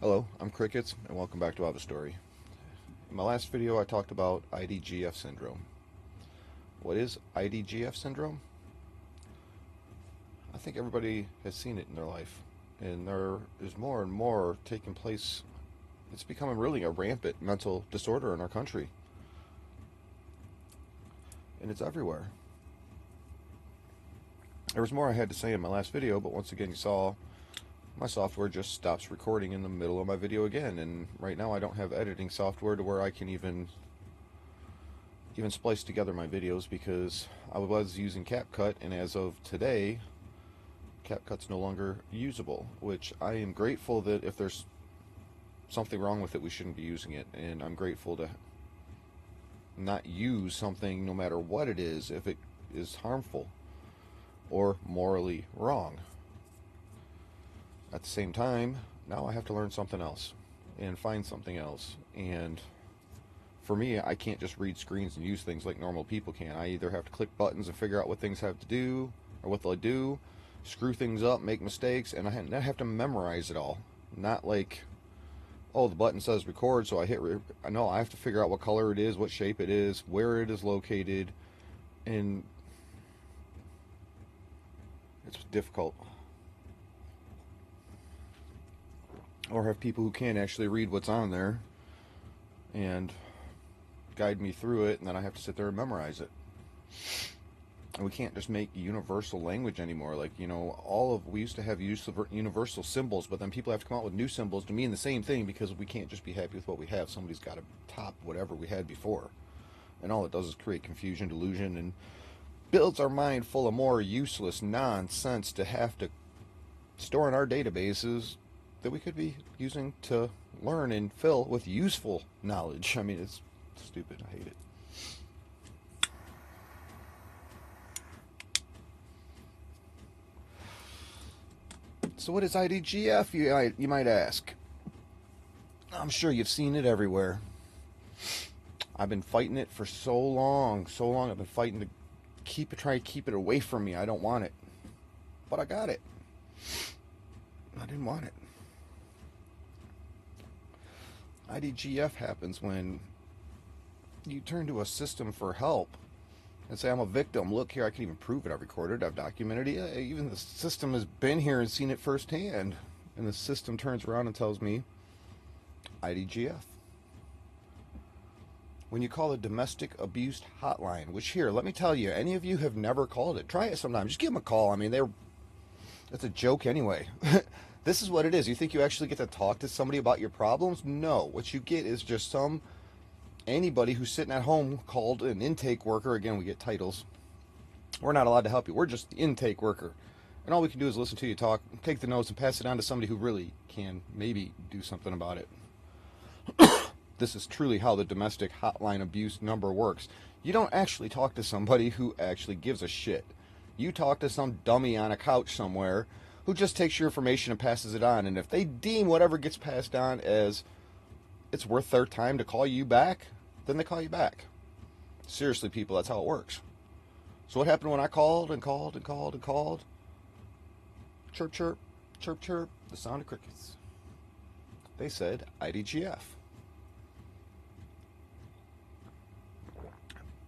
Hello, I'm Crickets, and welcome back to I Have a Story. In my last video, I talked about IDGF syndrome. What is IDGF syndrome? I think everybody has seen it in their life, and there is more and more taking place. It's becoming really a rampant mental disorder in our country, and it's everywhere. There was more I had to say in my last video, but once again, you saw my software just stops recording in the middle of my video again, and right now I don't have editing software to where I can even splice together my videos, because I was using CapCut, and as of today CapCut's no longer usable, which I am grateful that if there's something wrong with it, we shouldn't be using it, and I'm grateful to not use something no matter what it is if it is harmful or morally wrong. At the same time, now I have to learn something else and find something else. And for me, I can't just read screens and use things like normal people can. I either have to click buttons and figure out what things have to do, or what they'll do, screw things up, make mistakes, and I have to memorize it all. Not like, oh, the button says record, so I hit no, I have to figure out what color it is, what shape it is, where it is located, and it's difficult. Or have people who can't actually read what's on there and guide me through it, and then I have to sit there and memorize it. And we can't just make universal language anymore. Like, we used to have universal symbols, but then people have to come out with new symbols to mean the same thing, because we can't just be happy with what we have. Somebody's got to top whatever we had before. And all it does is create confusion, delusion, and builds our mind full of more useless nonsense to have to store in our databases that we could be using to learn and fill with useful knowledge. I mean, it's stupid. I hate it. So what is IDGF, you might ask? I'm sure you've seen it everywhere. I've been fighting it for so long. I've been fighting to try to keep it away from me. I don't want it. But I got it. I didn't want it. IDGF happens when you turn to a system for help and say, I'm a victim. Look here, I can even prove it. I've recorded it. I've documented it. Yeah, even the system has been here and seen it firsthand. And the system turns around and tells me, IDGF. When you call a domestic abuse hotline, which here, let me tell you, any of you have never called it, try it sometime. Just give them a call. I mean, it's a joke anyway. This is what it is. You think you actually get to talk to somebody about your problems? No. What you get is just anybody who's sitting at home called an intake worker. Again, we get titles. We're not allowed to help you. We're just the intake worker. And all we can do is listen to you talk, take the notes, and pass it on to somebody who really can maybe do something about it. This is truly how the domestic hotline abuse number works. You don't actually talk to somebody who actually gives a shit. You talk to some dummy on a couch somewhere who just takes your information and passes it on. And if they deem whatever gets passed on as it's worth their time to call you back, then they call you back. Seriously, people, that's how it works. So what happened when I called and called and called and called? Chirp, chirp, chirp, chirp, the sound of crickets. They said IDGF.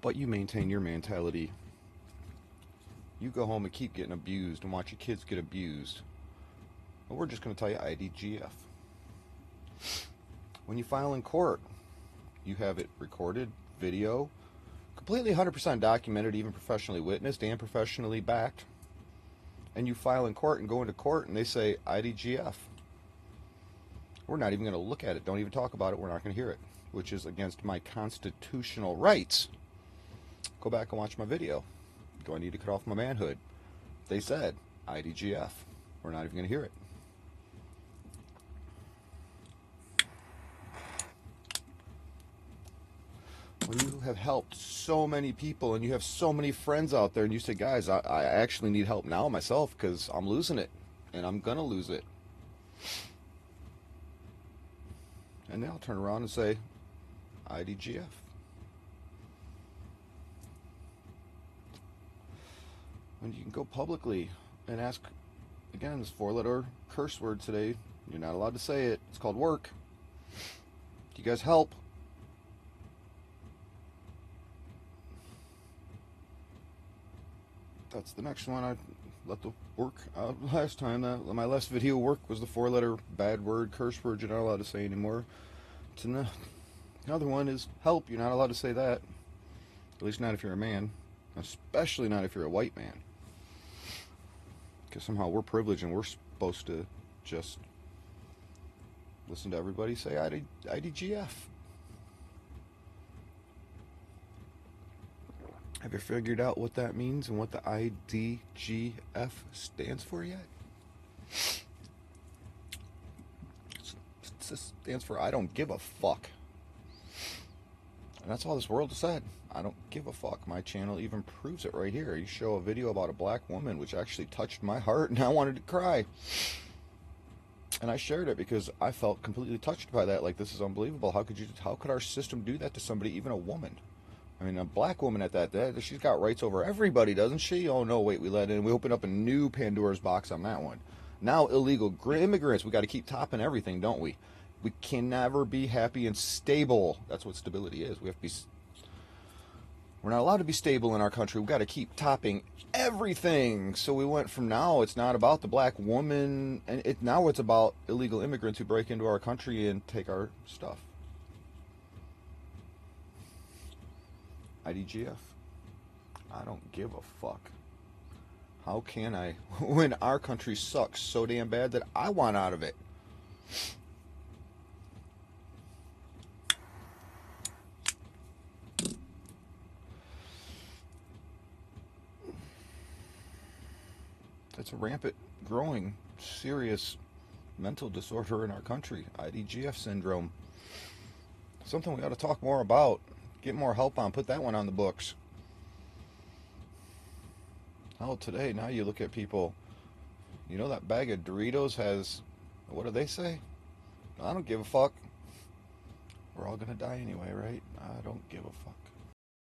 But you maintain your mentality. You go home and keep getting abused and watch your kids get abused. Well, we're just going to tell you IDGF. When you file in court, you have it recorded, video, completely 100% documented, even professionally witnessed and professionally backed. And you file in court and go into court and they say IDGF. We're not even going to look at it. Don't even talk about it. We're not going to hear it, which is against my constitutional rights. Go back and watch my video. Do I need to cut off my manhood? They said IDGF. We're not even going to hear it. When you have helped so many people and you have so many friends out there and you say, guys, I actually need help now myself because I'm losing it and I'm going to lose it. And they'll turn around and say IDGF. When you can go publicly and ask, again, this 4-letter curse word today, You're not allowed to say it. It's called work. Do you guys help? That's the next one. I let the work out last time. My last video work was the 4-letter bad word, curse word you're not allowed to say anymore. Another one is help. You're not allowed to say that. At least not if you're a man. Especially not if you're a white man. Because somehow we're privileged and we're supposed to just listen to everybody say IDGF. Have you figured out what that means and what the IDGF stands for yet? It stands for I don't give a fuck. And that's all this world has said. I don't give a fuck. My channel even proves it right here. You show a video about a black woman, which actually touched my heart, and I wanted to cry. And I shared it because I felt completely touched by that. Like, this is unbelievable. How could our system do that to somebody, even a woman? I mean, a black woman at that, she's got rights over everybody, doesn't she? Oh, no, wait, we opened up a new Pandora's box on that one. Now, illegal immigrants, we got to keep topping everything, don't we? We can never be happy and stable. That's what stability is. We're not allowed to be stable in our country. We've got to keep topping everything. So we went from now, it's not about the black woman, and now it's about illegal immigrants who break into our country and take our stuff. IDGF. I don't give a fuck. How can I, when our country sucks so damn bad that I want out of it? It's a rampant, growing, serious mental disorder in our country. IDGF syndrome. Something we ought to talk more about. Get more help on. Put that one on the books. Hell, today, now you look at people, you know that bag of Doritos has, what do they say? I don't give a fuck. We're all gonna die anyway, right? I don't give a fuck.